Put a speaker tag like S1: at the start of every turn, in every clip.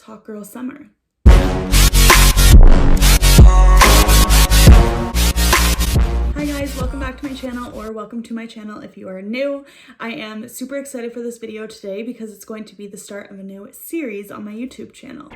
S1: hot girl summer. Hi guys, welcome back to my channel, or welcome to my channel if you are new. I am super excited for this video today because it's going to be the start of a new series on my YouTube channel.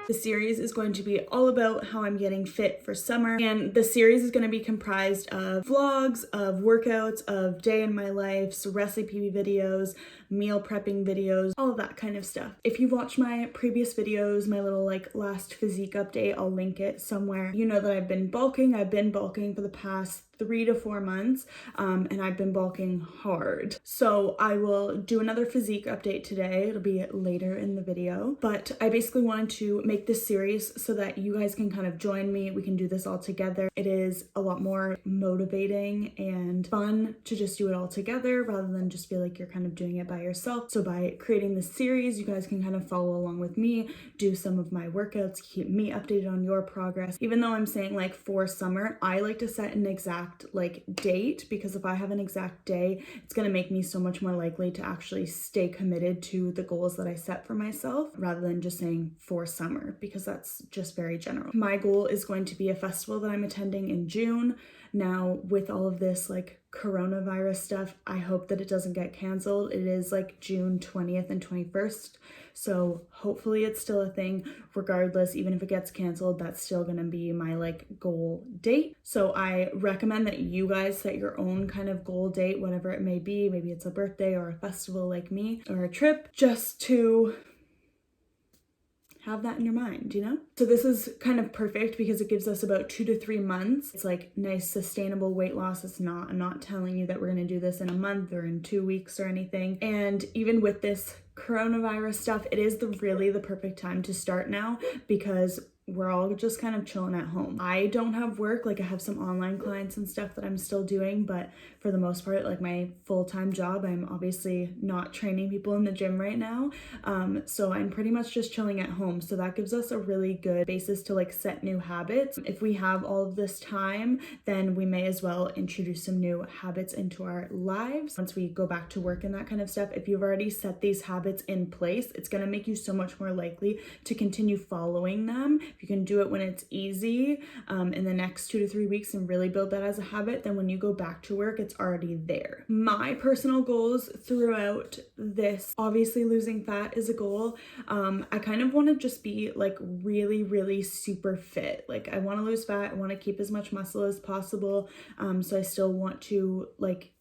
S1: The series is going to be all about how I'm getting fit for summer, and the series is going to be comprised of vlogs, of workouts, of day in my life, so recipe videos, meal prepping videos, all of that kind of stuff. If you've watched my previous videos, my little last physique update, I'll link it somewhere. You know that I've been bulking. I've been bulking for the past 3 to 4 months, and I've been bulking hard. So I will do another physique update today. It'll be later in the video, but I basically wanted to make this series so that you guys can kind of join me. We can do this all together. It is a lot more motivating and fun to just do it all together rather than just feel like you're kind of doing it by yourself. So by creating this series, you guys can kind of follow along with me, do some of my workouts, keep me updated on your progress. Even though I'm saying for summer, I like to set an exact date, because if I have an exact day, it's going to make me so much more likely to actually stay committed to the goals that I set for myself rather than just saying for summer, because that's just very general. My goal is going to be a festival that I'm attending in June. Now, with all of this coronavirus stuff, I hope that it doesn't get canceled. It is June 20th and 21st. So hopefully it's still a thing. Regardless, even if it gets canceled, that's still gonna be my goal date. So I recommend that you guys set your own kind of goal date, whatever it may be. Maybe it's a birthday or a festival like me, or a trip, just to have that in your mind, you know? So this is kind of perfect because it gives us about 2 to 3 months. It's nice sustainable weight loss. I'm not telling you that we're gonna do this in a month or in 2 weeks or anything. And even with this coronavirus stuff, it is really the perfect time to start now, because we're all just kind of chilling at home. I don't have work, I have some online clients and stuff that I'm still doing, but for the most part, my full-time job, I'm obviously not training people in the gym right now. So I'm pretty much just chilling at home. So that gives us a really good basis to set new habits. If we have all of this time, then we may as well introduce some new habits into our lives once we go back to work and that kind of stuff. If you've already set these habits in place, it's going to make you so much more likely to continue following them. If you can do it when it's easy in the next 2 to 3 weeks and really build that as a habit, then when you go back to work, it's already there. My personal goals throughout this, obviously losing fat is a goal. I kind of want to just be really, really super fit. I want to lose fat. I want to keep as much muscle as possible. So I still want to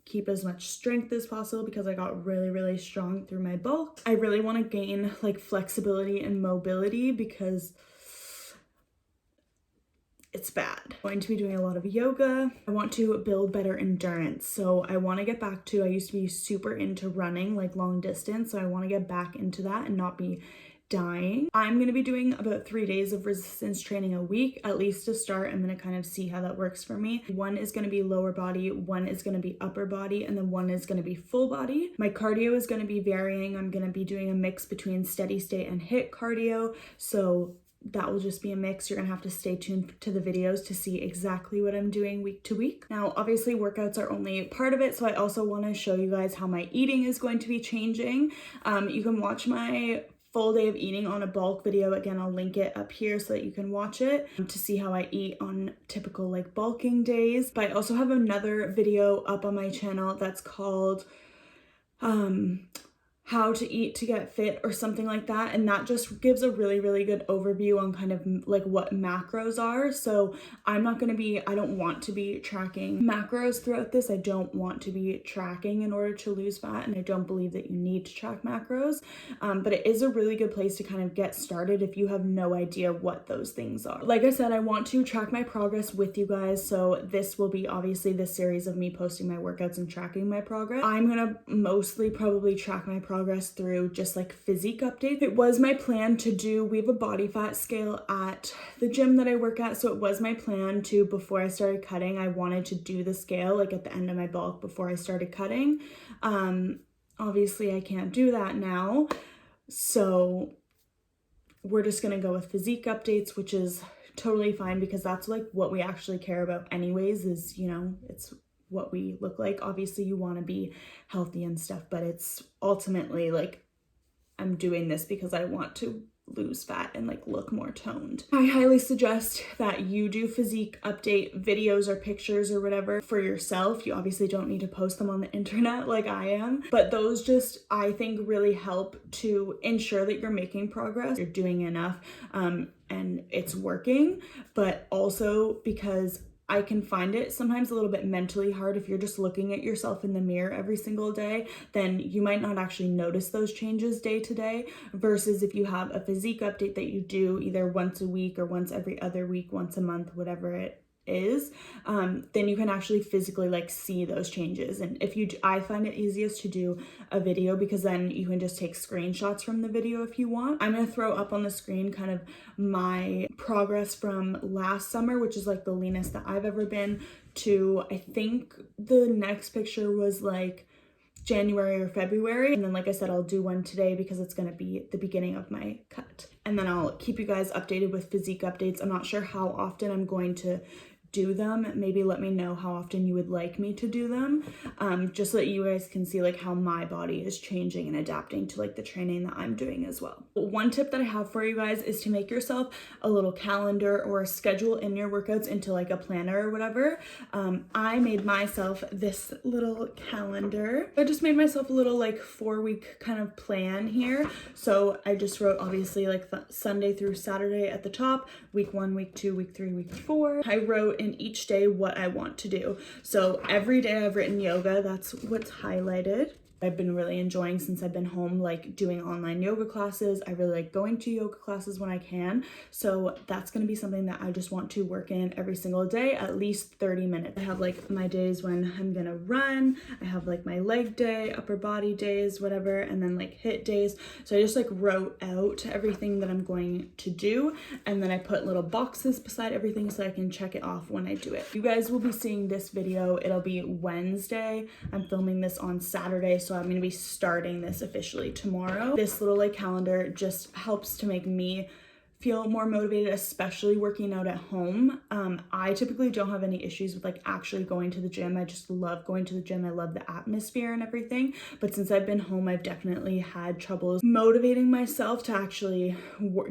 S1: keep as much strength as possible because I got really, really strong through my bulk. I really want to gain flexibility and mobility because it's bad. I'm going to be doing a lot of yoga. I want to build better endurance. So I want to get back to, I used to be super into running, long distance. So I want to get back into that and not be dying. I'm going to be doing about 3 days of resistance training a week, at least to start. I'm going to kind of see how that works for me. One is going to be lower body, one is going to be upper body, and then one is going to be full body. My cardio is going to be varying. I'm going to be doing a mix between steady state and HIIT cardio. So that will just be a mix. You're gonna have to stay tuned to the videos to see exactly what I'm doing week to week. Now, obviously workouts are only part of it, so I also want to show you guys how my eating is going to be changing. You can watch my full day of eating on a bulk video. Again, I'll link it up here so that you can watch it to see how I eat on typical bulking days. But I also have another video up on my channel that's called how to eat to get fit or something like that, and that just gives a really, really good overview on kind of what macros are. So I don't want to be tracking macros throughout this. I don't want to be tracking in order to lose fat, and I don't believe that you need to track macros, but it is a really good place to kind of get started if you have no idea what those things are. Like I said, I want to track my progress with you guys, so this will be obviously this series of me posting my workouts and tracking my progress. I'm gonna mostly probably track my progress through just physique updates. It was my plan to do, we have a body fat scale at the gym that I work at, so it was my plan to, before I started cutting, I wanted to do the scale at the end of my bulk before I started cutting. Obviously I can't do that now, so we're just gonna go with physique updates, which is totally fine because that's what we actually care about anyways, is it's what we look like. Obviously you want to be healthy and stuff, but it's ultimately I'm doing this because I want to lose fat and like look more toned. I highly suggest that you do physique update videos or pictures or whatever for yourself. You obviously don't need to post them on the internet like I am, but those just, I think, really help to ensure that you're making progress, you're doing enough, and it's working, but also because I can find it sometimes a little bit mentally hard if you're just looking at yourself in the mirror every single day, then you might not actually notice those changes day to day, versus if you have a physique update that you do either once a week or once every other week, once a month, whatever it is, then you can actually physically like see those changes. And if you I find it easiest to do a video because then you can just take screenshots from the video if you want. I'm gonna throw up on the screen kind of my progress from last summer, which is like the leanest that I've ever been, to I think the next picture was like January or February. And then like I said, I'll do one today because it's going to be the beginning of my cut. And then I'll keep you guys updated with physique updates. I'm not sure how often I'm going to do them. Maybe let me know how often you would like me to do them, just so that you guys can see like how my body is changing and adapting to like the training that I'm doing as well. One tip that I have for you guys is to make yourself a little calendar or a schedule in your workouts into like a planner or whatever. I made myself this little calendar. I just made myself a little like 4-week kind of plan here. So I just wrote obviously like Sunday through Saturday at the top, week 1, week 2, week 3, week 4. I wrote in each day what I want to do. So every day I've written yoga, that's what's highlighted. I've been really enjoying since I've been home, like doing online yoga classes. I really like going to yoga classes when I can. So that's going to be something that I just want to work in every single day, at least 30 minutes. I have like my days when I'm going to run. I have like my leg day, upper body days, whatever, and then like HIIT days. So I just like wrote out everything that I'm going to do. And then I put little boxes beside everything so I can check it off when I do it. You guys will be seeing this video. It'll be Wednesday. I'm filming this on Saturday, so I'm going to be starting this officially tomorrow. This little like calendar just helps to make me feel more motivated, especially working out at home. I typically don't have any issues with like actually going to the gym. I just love going to the gym. I love the atmosphere and everything. But since I've been home, I've definitely had troubles motivating myself to actually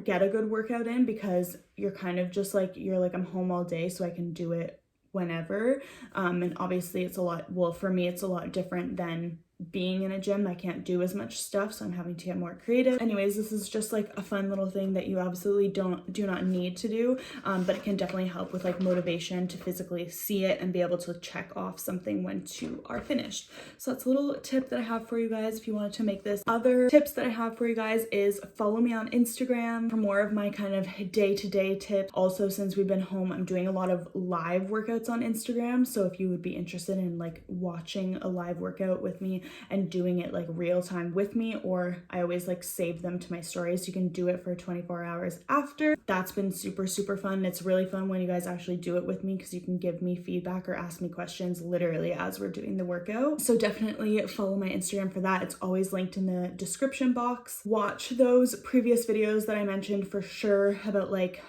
S1: get a good workout in, because you're kind of just like, you're like, I'm home all day, so I can do it whenever. And obviously it's a lot, well, for me, it's a lot different than being in a gym. I can't do as much stuff, so I'm having to get more creative. Anyways, this is just like a fun little thing that you absolutely do not need to do, but it can definitely help with like motivation to physically see it and be able to check off something once you are finished. So that's a little tip that I have for you guys if you wanted to make this. Other tips that I have for you guys is follow me on Instagram for more of my kind of day-to-day tips. Also, since we've been home, I'm doing a lot of live workouts on Instagram, so if you would be interested in like watching a live workout with me and doing it like real time with me, or I always like save them to my stories. You can do it for 24 hours after. That's been super fun. It's really fun when you guys actually do it with me, because you can give me feedback or ask me questions literally as we're doing the workout. So definitely follow my Instagram for that. It's always linked in the description box. Watch those previous videos that I mentioned for sure about like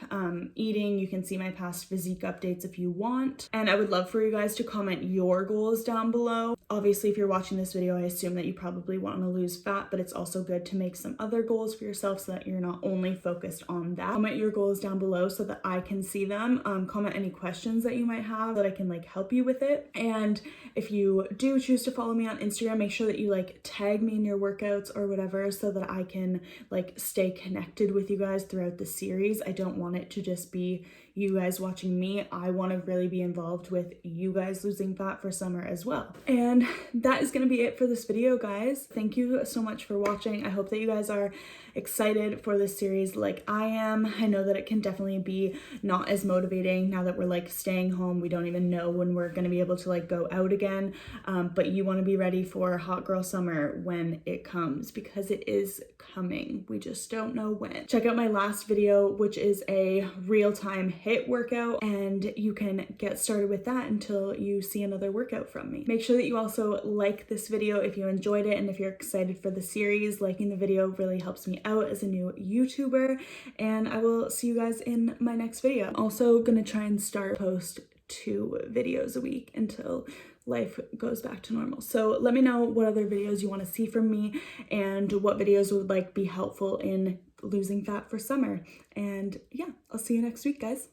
S1: eating. You can see my past physique updates if you want. And I would love for you guys to comment your goals down below. Obviously, if you're watching this video, I assume that you probably want to lose fat, but it's also good to make some other goals for yourself so that you're not only focused on that. Comment your goals down below so that I can see them. Comment any questions that you might have so that I can like help you with it. And if you do choose to follow me on Instagram, make sure that you like tag me in your workouts or whatever so that I can like stay connected with you guys throughout the series. I don't want it to just be you guys watching me. I want to really be involved with you guys losing fat for summer as well. And that is going to be it for this video, guys. Thank you so much for watching. I hope that you guys are excited for this series like I am. I know that it can definitely be not as motivating now that we're like staying home. We don't even know when we're going to be able to like go out again, but you want to be ready for hot girl summer when it comes, because it is coming. We just don't know when. Check out my last video, which is a real-time HIIT workout, and you can get started with that until you see another workout from me. Make sure that you also like this video if you enjoyed it, and if you're excited for the series. Liking the video really helps me out as a new YouTuber, and I will see you guys in my next video. I'm also gonna try and post 2 videos a week until life goes back to normal. So let me know what other videos you want to see from me and what videos would like be helpful in losing fat for summer. And yeah, I'll see you next week, guys.